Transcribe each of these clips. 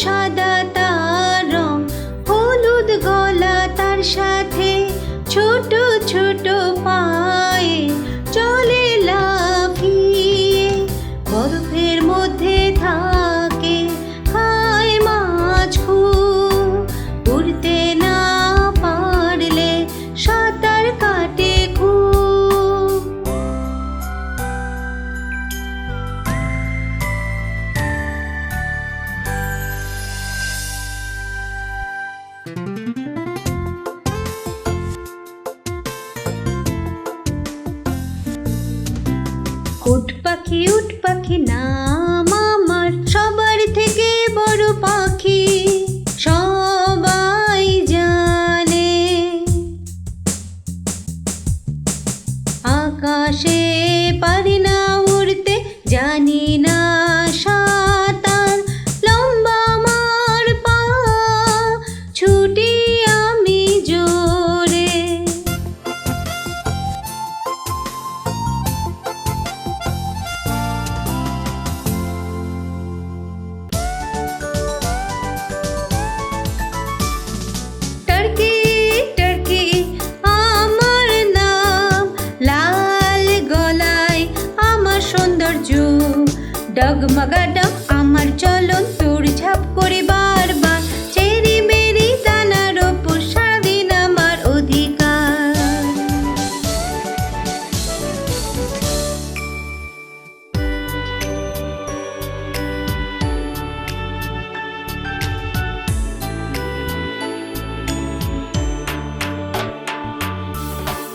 সাদা তার রং, হলুদ গলা তার সাথে, ছোট ছোট পায়ে চলে লাফিয়ে, বরফের মধ্যে থাকে, খায় মাছ খুব, উড়তে না পারলে সাঁতার কাটে খুব। উট পাখি নাম আমার, সবার থেকে বড় পাখি, সবাই জানে। আকাশে পারি না উড়তে, জানি না সাঁতার, লম্বা আমার পা, ছুটি আমি জোরে। টার্কি টার্কি আমার নাম, লাল গলায় আমার সৌন্দর্য, ডগমগা ডগ আমার চলন, দৌড়ঝাঁপ করে বারবার, চেরি মেরি দানার ওপর সারাদিন আমার অধিকার।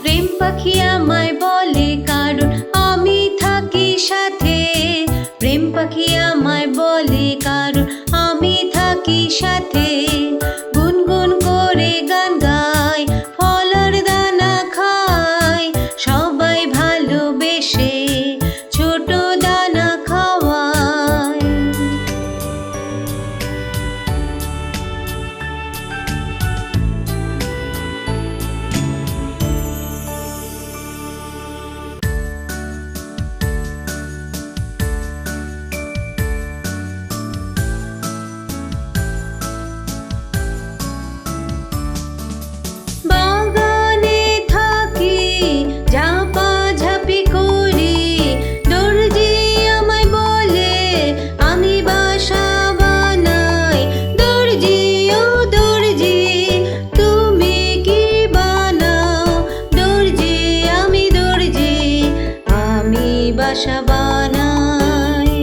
প্রেম পাখি আমায় বলে কারণ আমি থাকি সাথে, প্রেম পাখি আমায় বলে কারণ আমি থাকি সাথে, গুনগুন করে গান গায়, ফলের দানা খায়, সবাই ভালোবেসে ছোট দানা খাওয়ায়। বাগানে থাকি ঝাপাঝাপি করি, দর্জি আমায় বলে আমি বাসা বানাই, দর্জি ও দর্জি তুমি কি বানাও, দর্জি আমি বাসা বানাই।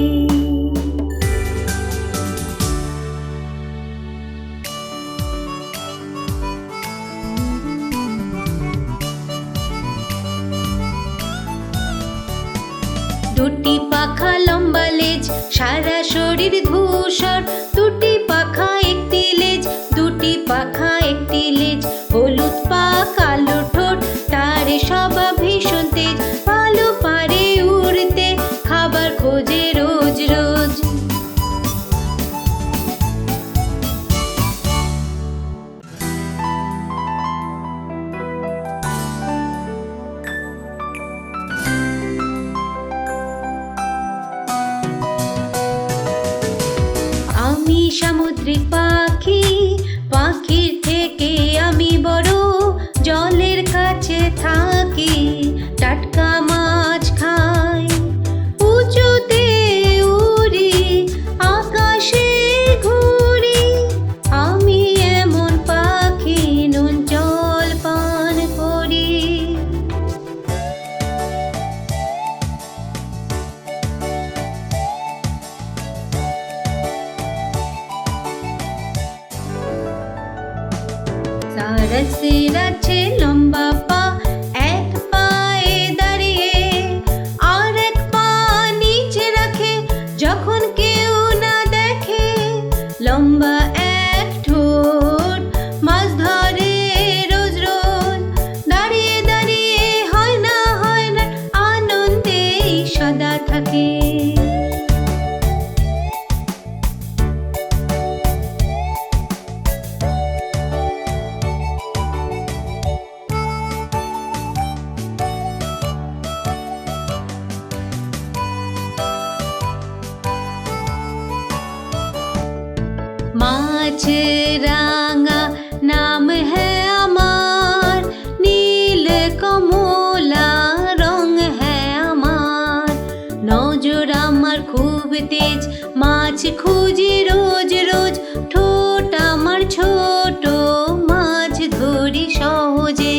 দুটি পাখা লম্বা লেজ, সারা শরীর ধূসর, দুটি পাখা একটি লেজ, দুটি পাখা একটি লেজ, হলুদ পা কালো ঠোঁট, তার স্বভাব ভীষণ তেজ, ভালো পারে উড়তে, খাবার খোঁজে রোজ রোজ। আমি সামুদ্রিক পাখি, পাখির থেকে আমি বড়, জলের কাছে থাকি, টাটকা মাছ খাই, উঁচুতে উড়ি, আকাশে ঘুরি, আমি এমন পাখি নুন জল পান করি। সারসের আছে লম্বা পা, এক পায়ে দাঁড়িয়ে আর এক পা নিচে রাখে, যখন কেউ না দেখে, লম্বা এক ঠোঁট, মাছ ধরে রোজ রোজ, দাঁড়িয়ে দাঁড়িয়ে হয় না আনন্দেই সদা থাকে। মাছ খুঁজি রোজ রোজ, ঠোঁট আমার ছোট, মাছ ধরি সহজে।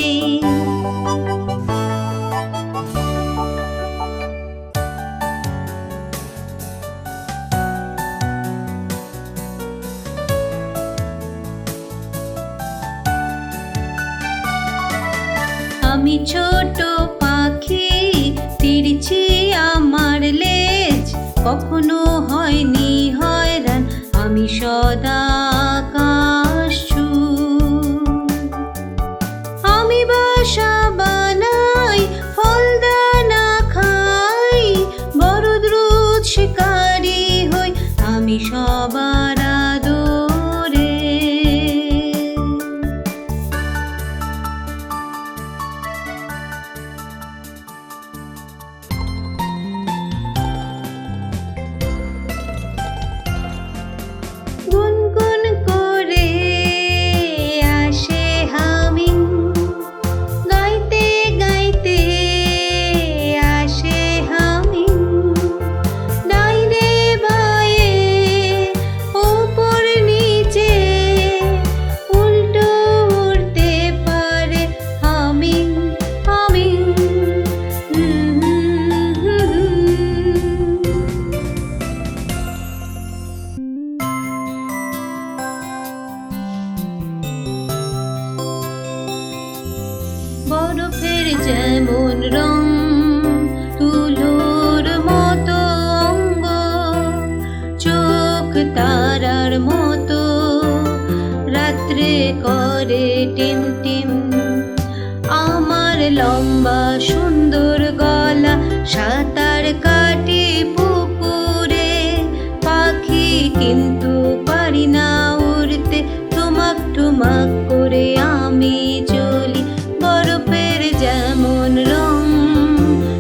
আমি ছোট পাখি, তিরছি আমার লেজ, কখনো হয়নি হয়রান, আমি সদা আকাশ ছুঁ। আমি বাসা বানাই, ফলদানা খাই, বড় দ্রুত শিকারি হই, আমি সবার আদরে। গুনগুন করে আসে হামিং, গাইতে গাইতে আসে হামিং, ডাইনে বায়ে ওপর নিচে উল্টো উড়তে পারে হামিং হামিং। বরফের যেমন রং, তুলোর মতো অঙ্গ, চোখ তারার মতো, রাত্রে করে টিম টিম। আমার লম্বা সুন্দর গলা, সাঁতার কাটি পুকুরে, পাখি কিন্তু পারি না উড়তে, ঠুমাক ঠুমাক করে আমি চলি। বরফের যেমন রং,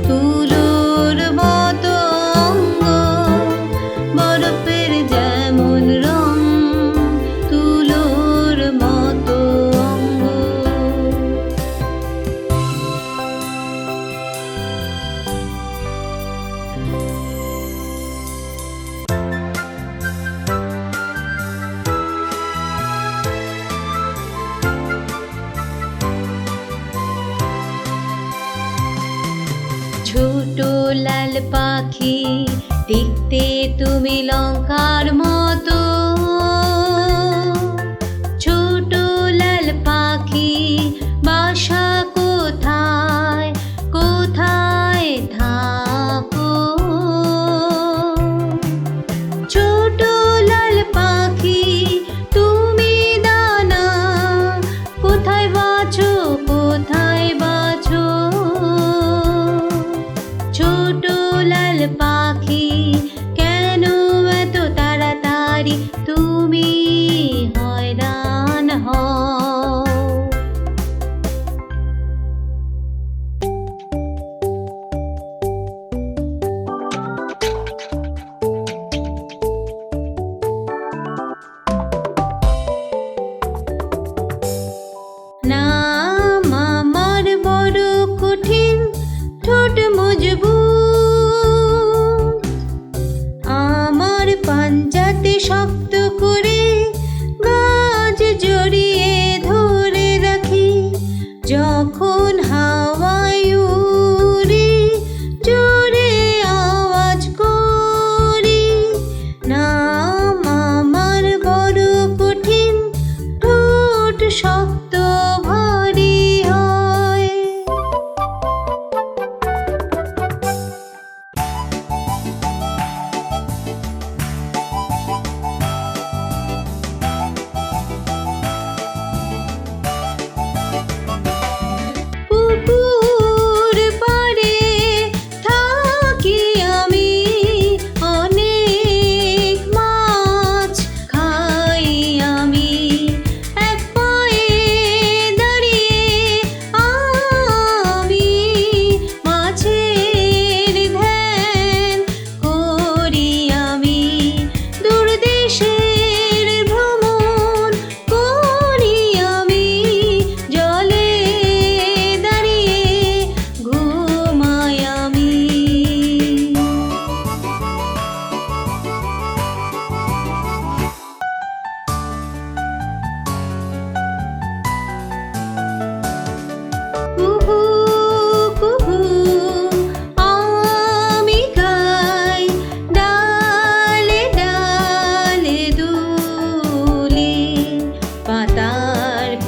তুলোর মতো অঙ্গ, বরফের যেমন রং, তুলোর মতো অঙ্গ। ছোট লাল পাখি, দেখতে তুমি লঙ্কার মতো, ছোট লাল পাখি, বাসা কোথায় কোথায় থাকো? ছোট লাল পাখি, তুমি দানা কোথায় বাছো কোথায় বাছো? ছোট লাল পাখি, কেন এত তাড়াতাড়ি তুমি হয়রান হও? নাম আমার বড় কঠিন, ঠোঁট মজবুত, আমার পাঞ্জাতে শক্ত করে গাছ জড়িয়ে ধরে রাখি, যখন হাওয়ায় উড়ি জোরে আওয়াজ করি। নাম আমার বড় কঠিন, ঠোঁট শক্ত ভারী হয়। পুকুর পাড়ে থাকি আমি, অনেক মাছ খাই আমি, এক পায়ে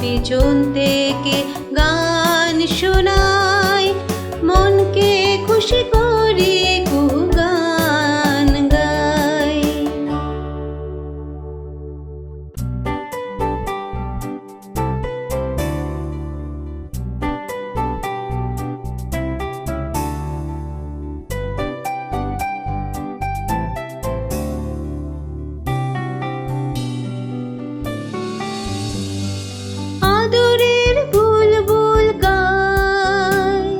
পিছন থেকে গান শোনায়, মনকে খুশি করে কুহু গান গায়। আদরের বুলবুল গায়,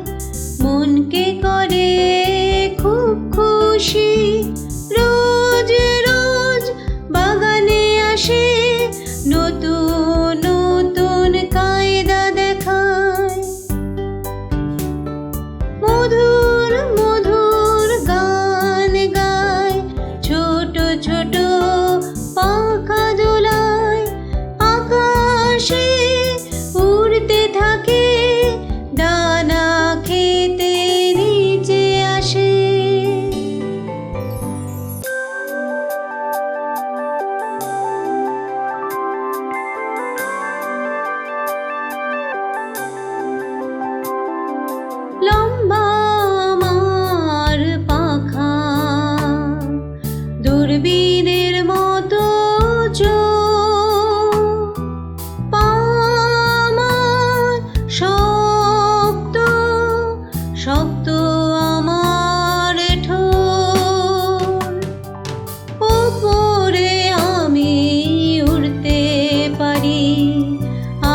মনকে করে খুব খুশি। রোজ রোজ বাগানে আসে, নতুন নতুন কায়দা দেখায়। মধুর মধুর গান গায়, ছোট ছোট পাখা দোলায়, আকাশে উড়তে থাকে, ডানা খেতে নিচে আসে। লম্বা আমার পাখা, দূরবীনের মতো চোখ, পা আমার শক্ত শক্ত আমার ঠোঁট। ওপরে আমি উড়তে পারি,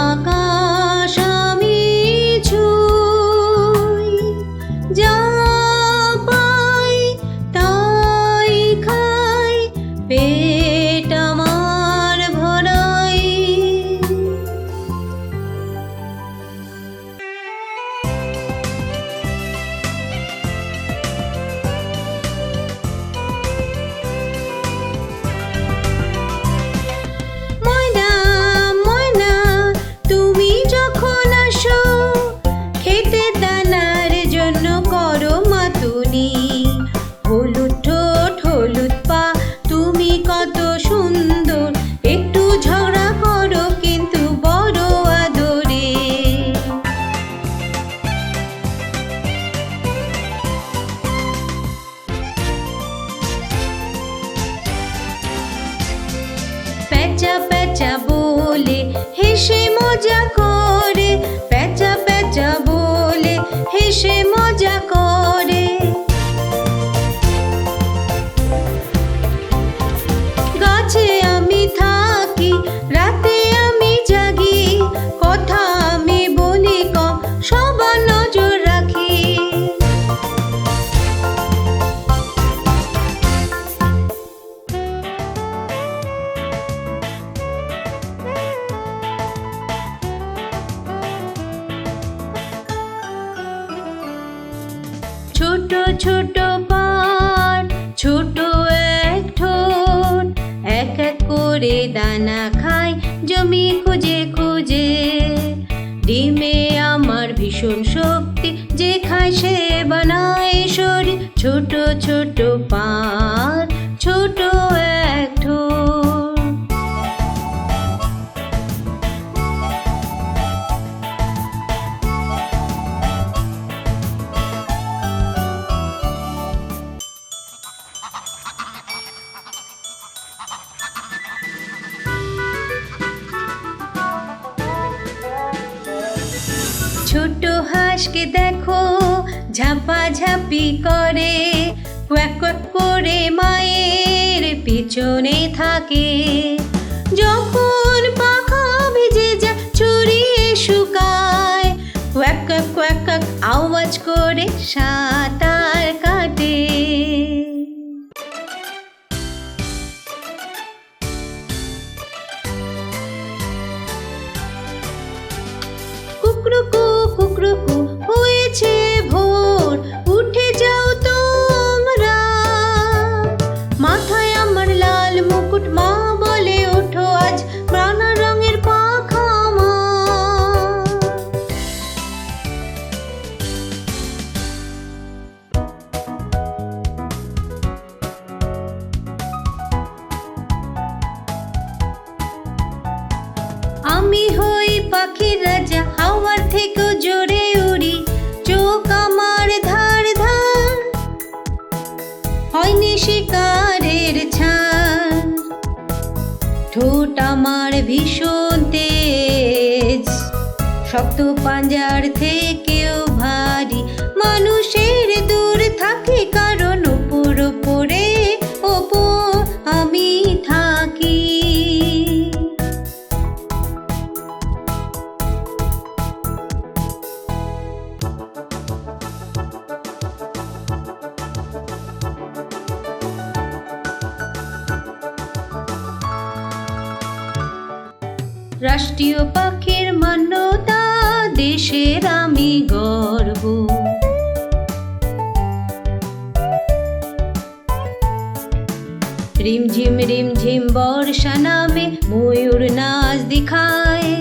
আকাশ আমি ছুঁই। যা পাই তাই খাই, পেট আমার ভরাই। ময়না ময়না তুমি যখন আসো, খেতে দানার জন্য করো মাতুনি। হলুদ ঠোঁট হলুদ পা, তুমি কত সুন্দর, একটু ঝগড়া করো কিন্তু বড় আদরে। প্যাঁচা প্যাঁচা বলে হেসে মজা করে, প্যাঁচা প্যাঁচা বলে হেসে মজা করে। গাছে আমি থাকি, রাতে আমি জাগি, কথা আমি বলি কম, সবার নজর রাখি। ছোট ছোট পাট, ছোট এক ঠোঁট, এক এক করে দানা খায় জমি খুঁজে খুঁজে। ডিমে আমার ভীষণ শক্তি, যে খায় সে বানায় শরীর। ছোট ছোট পাট, ছোট এক ঠোঁট। ছোট হাঁসকে দেখো ঝাপাঝাপি করে, কোয়াক কোয়াক করে মায়ের পিছনে থাকে। যখন পাখা ভিজে যায় ছড়িয়ে শুকায়, কোয়াক কোয়াক কোয়াক কোয়াক আওয়াজ করে সাঁতার কাটে। কুকরুকু কুকরুকু হয়েছে ভোর, উঠে যাও তোমরা। মাথায় আমার লাল মুকুট, মা বলে ওঠো আজ নানা রঙের পাখা আমার। পাখির রাজা, হাওয়ার থেকেও জোরে উড়ি, চোখ আমার ধার ধার, হয়নি শিকারের ছাড়। ঠোঁট আমার ভীষণ তেজ, শক্ত পাঞ্জার থেকেও ভারী, মানুষের দূর থাকি কারণ উপর উপরে ওপর আমি থাকি। রাষ্ট্রীয় পাখির মান্যতা, দেশের আমি গর্ব। রিমঝিম বর্ষা নামে ময়ূর নাচ দেখায়,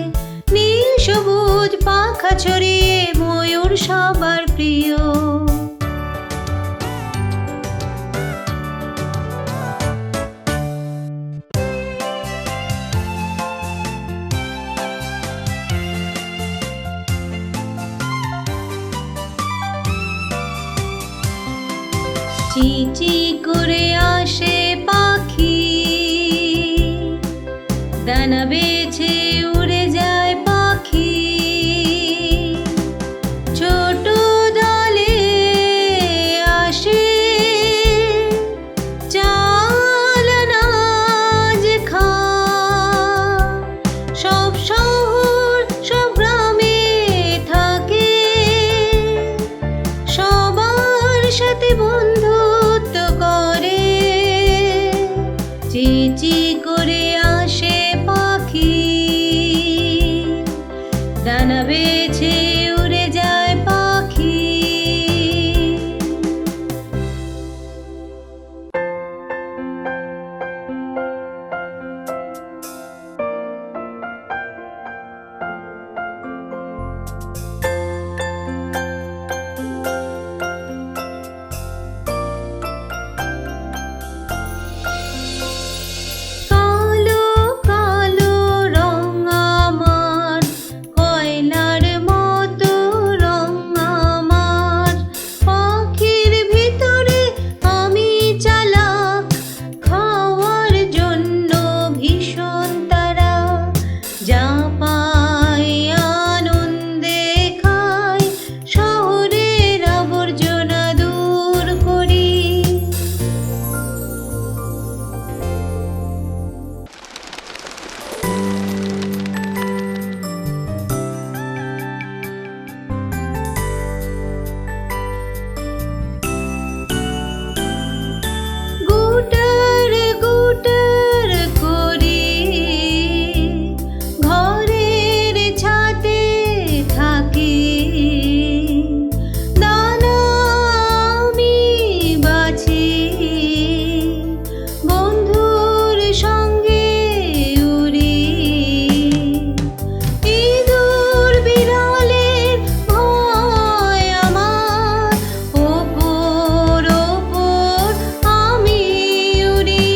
নীল সবুজ পাখা ছড়িয়ে ময়ূর সবার প্রিয়। চি চি করে আসে পাখি, ডানা বেছে উড়ে যায় পাখি, ছোট দলে আসে চাল আনাজ খায়। সব শহর সব গ্রামে থাকে, সবার সাথে বন্ধুত্ব করে। চি চি করে আসে পাখি, ডানা বেছে উড়ে যায় পাখি। কালো কালো রং আমার, কয়লার মতো রং আমার, পাখির ভিতরে আমি চালাক, খাওয়ার জন্য ভীষণ তারা, যা পাই আনন্দে খাই, শহরের আবর্জনা দূর করি। গুটার গুটার করি, ঘরের ছাদে থাকি, দানা আমি বাছি, বন্ধুর সঙ্গে উড়ি। ইঁদুর বিড়ালের ভয় আমার, ওপর ওপর আমি উড়ি,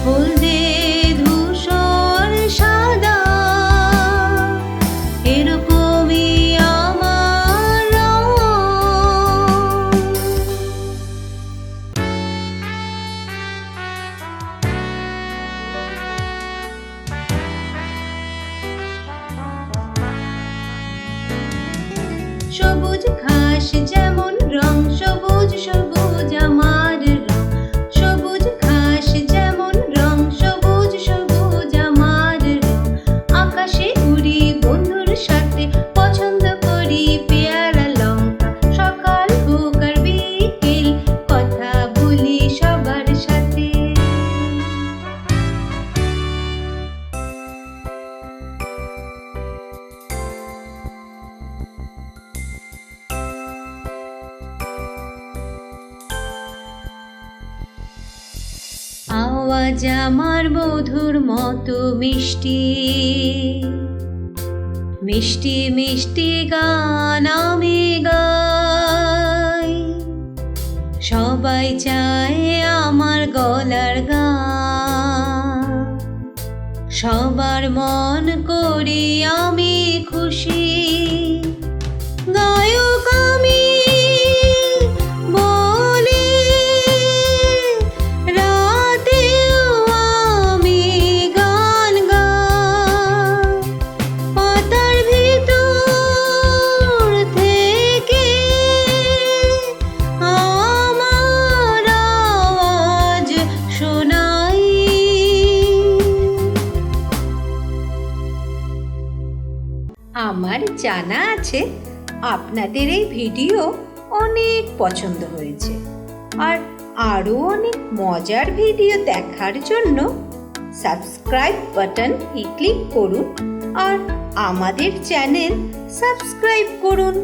হলদে ধূসর সাদা, এরকমই আমার রং। সবুজ ঘাস যেমন রং, সবুজ সবুজ আমার রং, সবুজ ঘাস যেমন রং, সবুজ সবুজ আমার রং। আকাশে উড়ি বন্ধুর সাথে, পছন্দ করি পেয়ারা লঙ্কা, সকাল হোক আর বিকেল কথা বলি সবার সাথে। আওয়াজ আমার মধুর মতো মিষ্টি, মিষ্টি মিষ্টি গান আমি গাই, সবাই চায় আমার গলার গান, সবার মন করি আমি জানা আছে আপনাদের এই ভিডিও অনেক পছন্দ হয়েছে, আর আরও অনেক মজার ভিডিও দেখার জন্য সাবস্ক্রাইব বাটন ক্লিক করুন আর আমাদের চ্যানেল সাবস্ক্রাইব করুন।